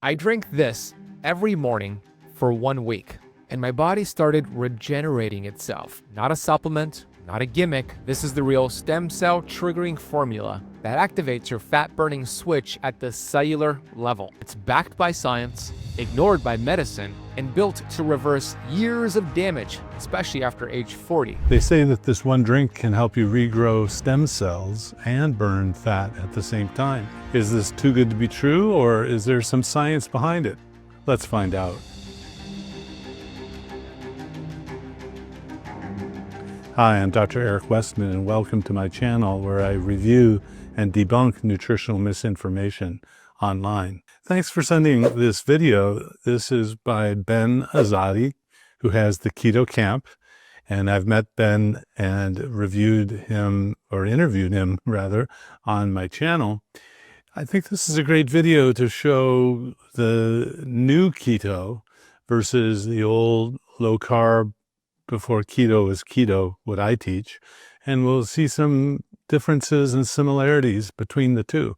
I drank this every morning for 1 week, and my body started regenerating itself. Not a supplement, not a gimmick. This is the real stem cell triggering formula that activates your fat-burning switch at the cellular level. It's backed by science, ignored by medicine, and built to reverse years of damage, especially after age 40. They say that this one drink can help you regrow stem cells and burn fat at the same time. Is this too good to be true, or is there some science behind it? Let's find out. Hi, I'm Dr. Eric Westman, and welcome to my channel where I review and debunk nutritional misinformation online. Thanks for sending this video. This is by Ben Azadi, who has the Keto Camp, and I've met Ben and reviewed him, or interviewed him rather, on my channel. I think this is a great video to show the new keto versus the old low carb before keto was keto, what I teach, and we'll see some differences and similarities between the two.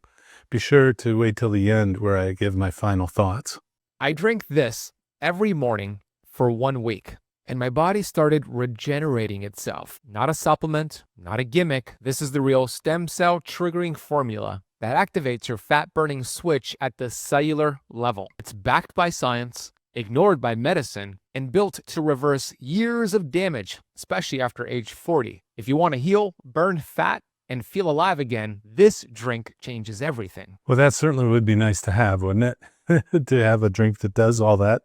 Be sure to wait till the end where I give my final thoughts. I drank this every morning for 1 week, and my body started regenerating itself. Not a supplement, not a gimmick. This is the real stem cell triggering formula that activates your fat-burning switch at the cellular level. It's backed by science, ignored by medicine, and built to reverse years of damage, especially after age 40. If you want to heal, burn fat, and feel alive again, this drink changes everything. Well, that certainly would be nice to have, wouldn't it? To have a drink that does all that.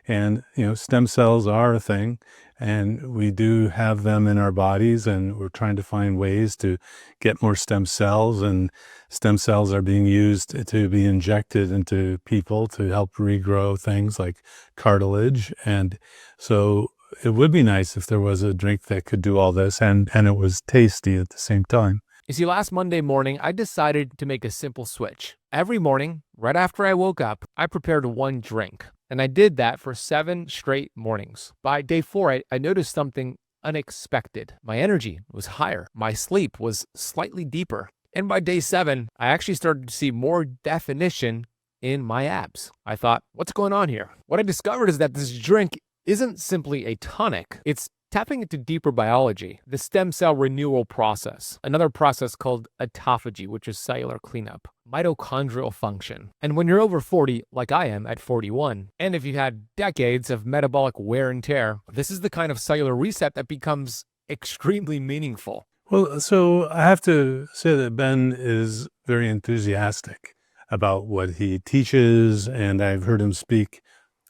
And, stem cells are a thing, and we do have them in our bodies, and we're trying to find ways to get more stem cells, and stem cells are being used to be injected into people to help regrow things like cartilage. And so it would be nice if there was a drink that could do all this, and it was tasty at the same time. You see, last Monday morning, I decided to make a simple switch. Every morning, right after I woke up, I prepared one drink. And I did that for 7 straight mornings. By day 4, I noticed something unexpected. My energy was higher. My sleep was slightly deeper. And by day 7, I actually started to see more definition in my abs. I thought, what's going on here? What I discovered is that this drink isn't simply a tonic. It's tapping into deeper biology, the stem cell renewal process, another process called autophagy, which is cellular cleanup, mitochondrial function. And when you're over 40, like I am at 41, and if you've had decades of metabolic wear and tear, this is the kind of cellular reset that becomes extremely meaningful. Well, so I have to say that Ben is very enthusiastic about what he teaches, and I've heard him speak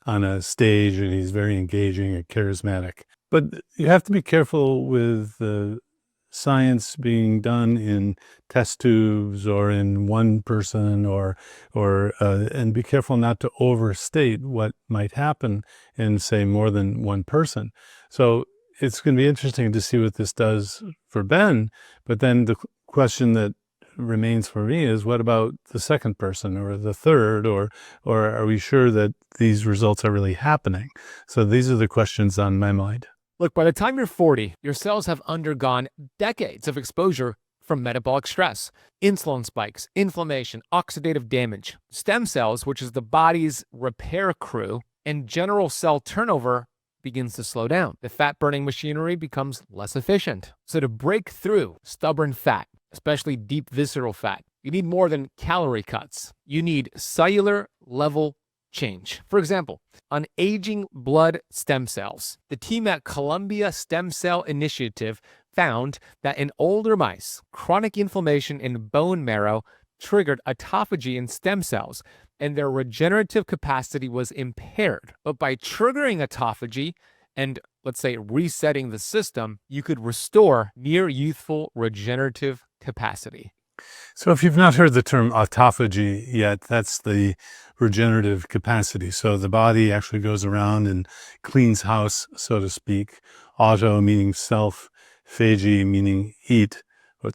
on a stage, and he's very engaging and charismatic. But you have to be careful with the science being done in test tubes or in one person, and be careful not to overstate what might happen in, say, more than one person. So it's going to be interesting to see what this does for Ben. But then the question that remains for me is, what about the second person or the third, or are we sure that these results are really happening? So these are the questions on my mind. Look, by the time you're 40, your cells have undergone decades of exposure from metabolic stress, insulin spikes, inflammation, oxidative damage. Stem cells, which is the body's repair crew, and general cell turnover begins to slow down. The fat-burning machinery becomes less efficient. So to break through stubborn fat, especially deep visceral fat, you need more than calorie cuts. You need cellular level change. For example, on aging blood stem cells, the team at Columbia Stem Cell Initiative found that in older mice, chronic inflammation in bone marrow triggered autophagy in stem cells, and their regenerative capacity was impaired. But by triggering autophagy and, let's say, resetting the system, you could restore near youthful regenerative capacity. So if you've not heard the term autophagy yet, that's the regenerative capacity. So the body actually goes around and cleans house, so to speak. Auto meaning self, phagy meaning eat.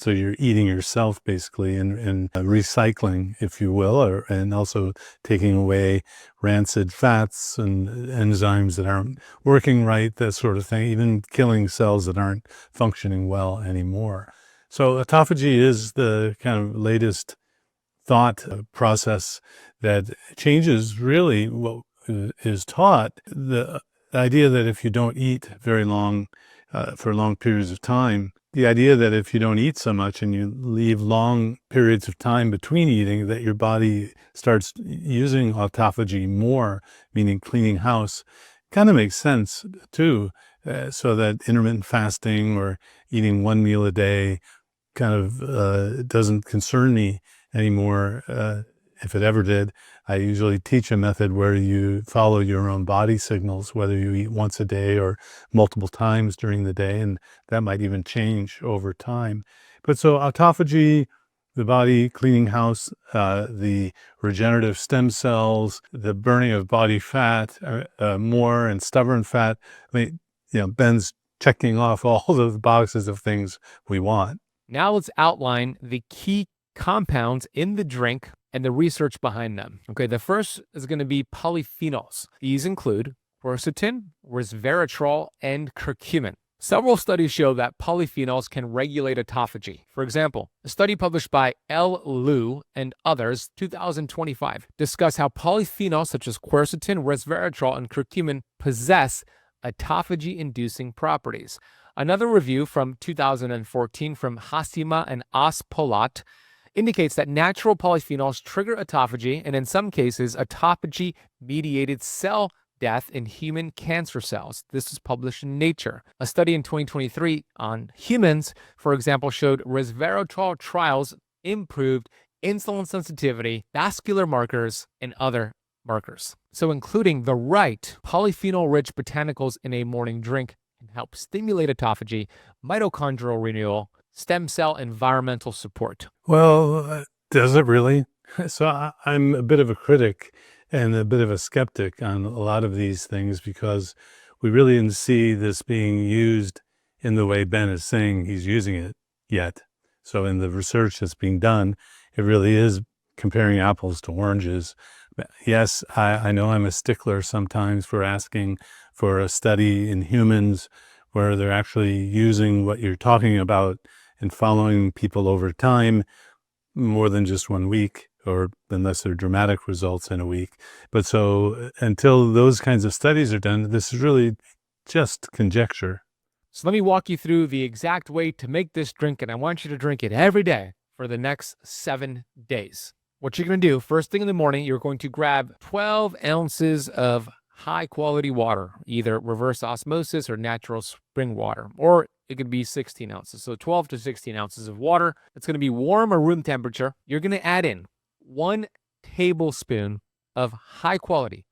So you're eating yourself basically, and recycling, if you will, and also taking away rancid fats and enzymes that aren't working right, that sort of thing, even killing cells that aren't functioning well anymore. So autophagy is the kind of latest thought process that changes really what is taught. The idea that if you don't eat very long, for long periods of time, the idea that if you don't eat so much and you leave long periods of time between eating, that your body starts using autophagy more, meaning cleaning house, kind of makes sense too. So that intermittent fasting or eating one meal a day kind of doesn't concern me anymore. If it ever did, I usually teach a method where you follow your own body signals, whether you eat once a day or multiple times during the day, and that might even change over time. But so autophagy, the body cleaning house, the regenerative stem cells, the burning of body fat, more and stubborn fat. I mean, Ben's checking off all those boxes of things we want. Now let's outline the key compounds in the drink and the research behind them. Okay, the first is going to be polyphenols. These include quercetin, resveratrol, and curcumin. Several studies show that polyphenols can regulate autophagy. For example, a study published by L. Liu and others, 2025, discuss how polyphenols such as quercetin, resveratrol, and curcumin possess autophagy-inducing properties. Another review from 2014 from Hasima and Aspolat indicates that natural polyphenols trigger autophagy and in some cases autophagy-mediated cell death in human cancer cells. This was published in Nature. A study in 2023 on humans, for example, showed resveratrol trials improved insulin sensitivity, vascular markers, and other markers. So including the right polyphenol-rich botanicals in a morning drink can help stimulate autophagy, mitochondrial renewal, stem cell environmental support. Well, does it really? So I'm a bit of a critic and a bit of a skeptic on a lot of these things because we really didn't see this being used in the way Ben is saying he's using it yet. So in the research that's being done, it really is comparing apples to oranges. Yes, I know I'm a stickler sometimes for asking for a study in humans where they're actually using what you're talking about and following people over time, more than just 1 week, or unless they're dramatic results in a week. But so until those kinds of studies are done, this is really just conjecture. So let me walk you through the exact way to make this drink, and I want you to drink it every day for the next 7 days. What you're going to do, first thing in the morning, you're going to grab 12 ounces of high quality water, either reverse osmosis or natural spring water, or it could be 16 ounces. So 12 to 16 ounces of water. It's going to be warm or room temperature. You're going to add in 1 tablespoon of high quality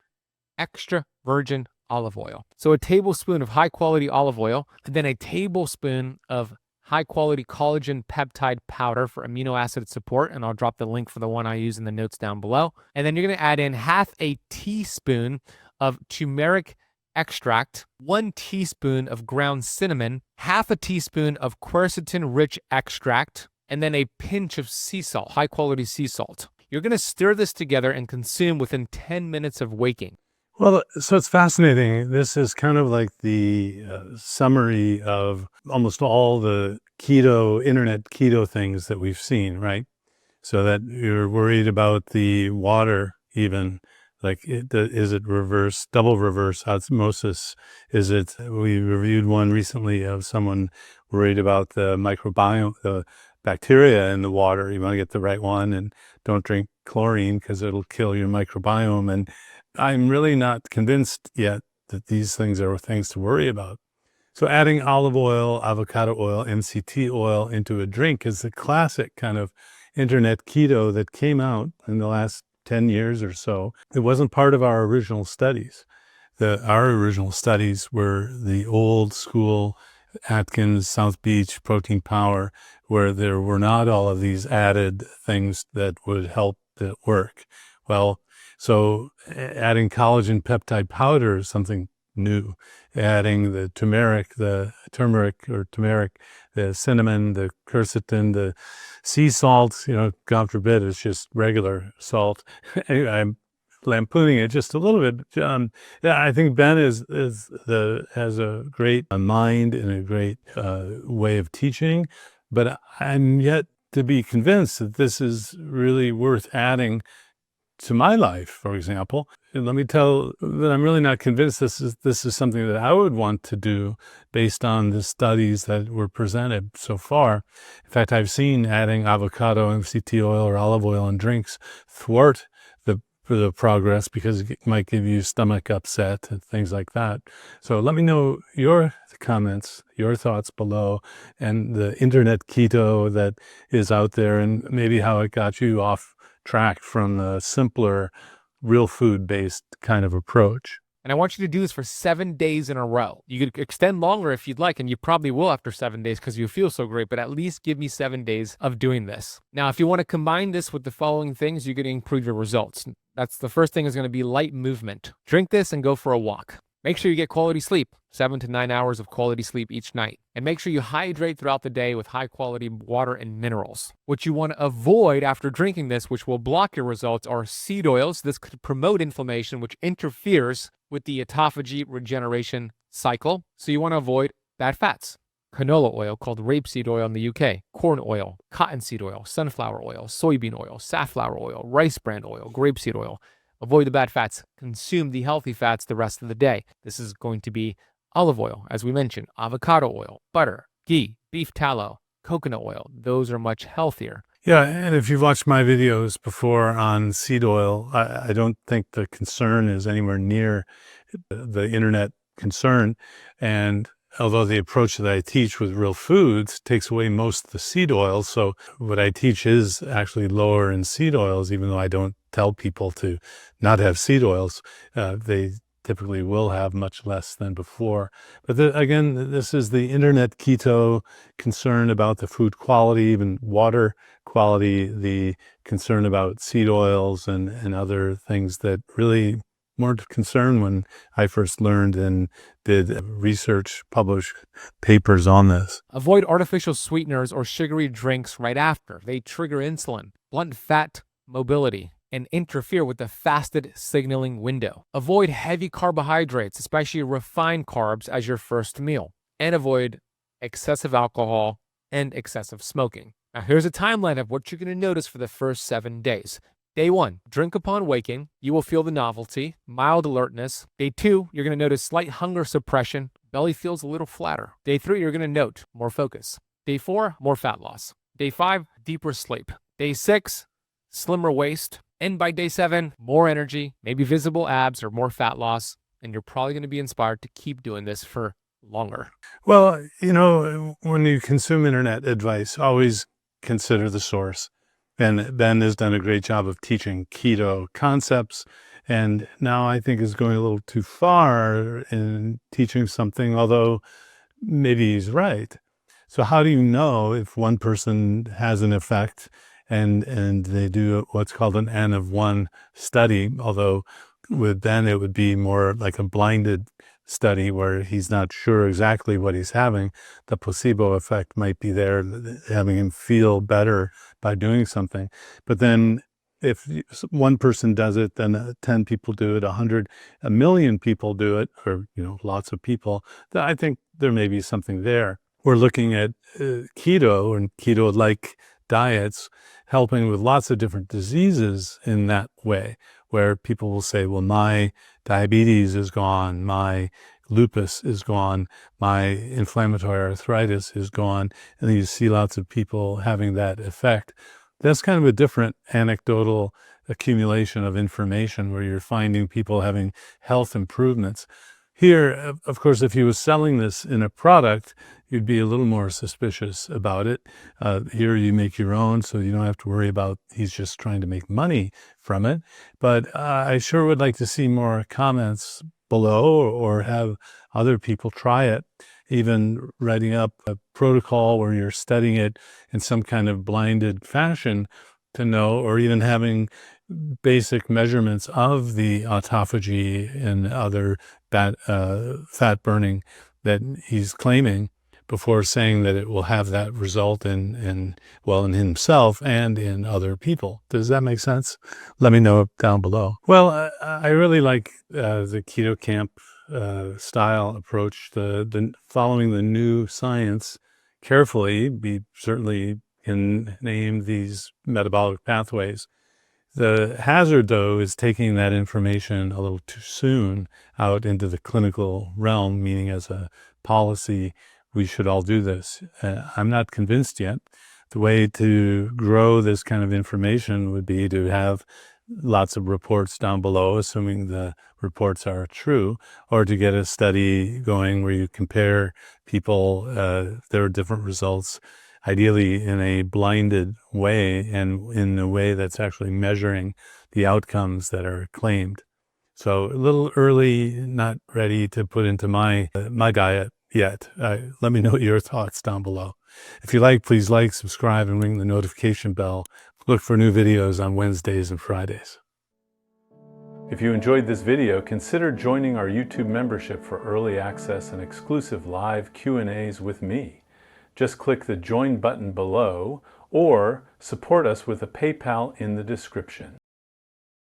extra virgin olive oil. So a tablespoon of high quality olive oil, and then a tablespoon of high quality collagen peptide powder for amino acid support. And I'll drop the link for the one I use in the notes down below. And then you're going to add in half a teaspoon of turmeric extract, 1 teaspoon of ground cinnamon, half a teaspoon of quercetin-rich extract, and then a pinch of sea salt, high-quality sea salt. You're going to stir this together and consume within 10 minutes of waking. Well, so it's fascinating. This is kind of like the summary of almost all the internet keto things that we've seen, right? So that you're worried about the water even. Like, is it double reverse osmosis? We reviewed one recently of someone worried about the microbiome, the bacteria in the water. You want to get the right one and don't drink chlorine because it'll kill your microbiome. And I'm really not convinced yet that these things are things to worry about. So adding olive oil, avocado oil, MCT oil into a drink is the classic kind of internet keto that came out in the last 10 years or so. It wasn't part of our original studies. Our original studies were the old school Atkins, South Beach, Protein Power, where there were not all of these added things that would help it work. Well, so adding collagen peptide powder is something new. Adding the turmeric, the cinnamon, the quercetin, the sea salt, God forbid, it's just regular salt. Anyway, I'm lampooning it just a little bit. Yeah, I think Ben has a great mind and a great way of teaching, but I'm yet to be convinced that this is really worth adding to my life, for example. And let me tell that I'm really not convinced this is something that I would want to do based on the studies that were presented so far. In fact, I've seen adding avocado, MCT oil, or olive oil in drinks thwart the progress because it might give you stomach upset and things like that. So let me know your comments, your thoughts below, and the internet keto that is out there, and maybe how it got you off track from the simpler, real food-based kind of approach. And I want you to do this for 7 days in a row. You could extend longer if you'd like, and you probably will after 7 days because you feel so great, but at least give me 7 days of doing this. Now, if you want to combine this with the following things, you're going to improve your results. That's the first thing is going to be light movement. Drink this and go for a walk. Make sure you get quality sleep, 7 to 9 hours of quality sleep each night. And make sure you hydrate throughout the day with high quality water and minerals. What you want to avoid after drinking this, which will block your results, are seed oils. This could promote inflammation, which interferes with the autophagy regeneration cycle. So you want to avoid bad fats. Canola oil, called rapeseed oil in the UK, corn oil, cottonseed oil, sunflower oil, soybean oil, safflower oil, rice bran oil, grapeseed oil. Avoid the bad fats. Consume the healthy fats the rest of the day. This is going to be olive oil, as we mentioned, avocado oil, butter, ghee, beef tallow, coconut oil. Those are much healthier. Yeah, and if you've watched my videos before on seed oil, I don't think the concern is anywhere near the internet concern. And although the approach that I teach with real foods takes away most of the seed oils, so what I teach is actually lower in seed oils, even though I don't tell people to not have seed oils. They typically will have much less than before. But again, this is the internet keto concern about the food quality, even water quality, the concern about seed oils and other things that really weren't concerned when I first learned and did research, published papers on this. Avoid artificial sweeteners or sugary drinks right after. They trigger insulin, blunt fat mobility, and interfere with the fasted signaling window. Avoid heavy carbohydrates, especially refined carbs, as your first meal. And avoid excessive alcohol and excessive smoking. Now, here's a timeline of what you're going to notice for the first 7 days. Day 1, drink upon waking. You will feel the novelty, mild alertness. Day 2, you're going to notice slight hunger suppression. Belly feels a little flatter. Day 3, you're going to note more focus. Day 4, more fat loss. Day 5, deeper sleep. Day 6, slimmer waist. And by day 7, more energy, maybe visible abs or more fat loss. And you're probably going to be inspired to keep doing this for longer. Well, when you consume internet advice, always consider the source. And Ben has done a great job of teaching keto concepts, and now I think is going a little too far in teaching something, although maybe he's right. So how do you know if one person has an effect and they do what's called an N of 1 study, although with Ben it would be more like a blinded study where he's not sure exactly what he's having. The placebo effect might be there, having him feel better by doing something. But then if one person does it, then 10 people do it, 100, a million people do it, or lots of people, then I think there may be something there. We're looking at keto and keto-like diets helping with lots of different diseases in that way, where people will say, well, my diabetes is gone, my lupus is gone, my inflammatory arthritis is gone, and then you see lots of people having that effect. That's kind of a different anecdotal accumulation of information where you're finding people having health improvements. Here, of course, if he was selling this in a product, you'd be a little more suspicious about it. Here you make your own, so you don't have to worry about he's just trying to make money from it. But I sure would like to see more comments below or have other people try it, even writing up a protocol where you're studying it in some kind of blinded fashion to know, or even having basic measurements of the autophagy and other fat burning that he's claiming before saying that it will have that result in himself and in other people. Does that make sense? Let me know down below. Well, I really like the keto camp style approach, the following the new science carefully, be certainly can name these metabolic pathways. The hazard, though, is taking that information a little too soon out into the clinical realm, meaning as a policy, we should all do this. I'm not convinced yet. The way to grow this kind of information would be to have lots of reports down below, assuming the reports are true, or to get a study going where you compare people, there are different results, ideally in a blinded way and in a way that's actually measuring the outcomes that are claimed. So a little early, not ready to put into my diet yet. Let me know your thoughts down below. If you like, please like, subscribe, and ring the notification bell. Look for new videos on Wednesdays and Fridays. If you enjoyed this video, consider joining our YouTube membership for early access and exclusive live Q&As with me. Just click the join button below or support us with a PayPal in the description.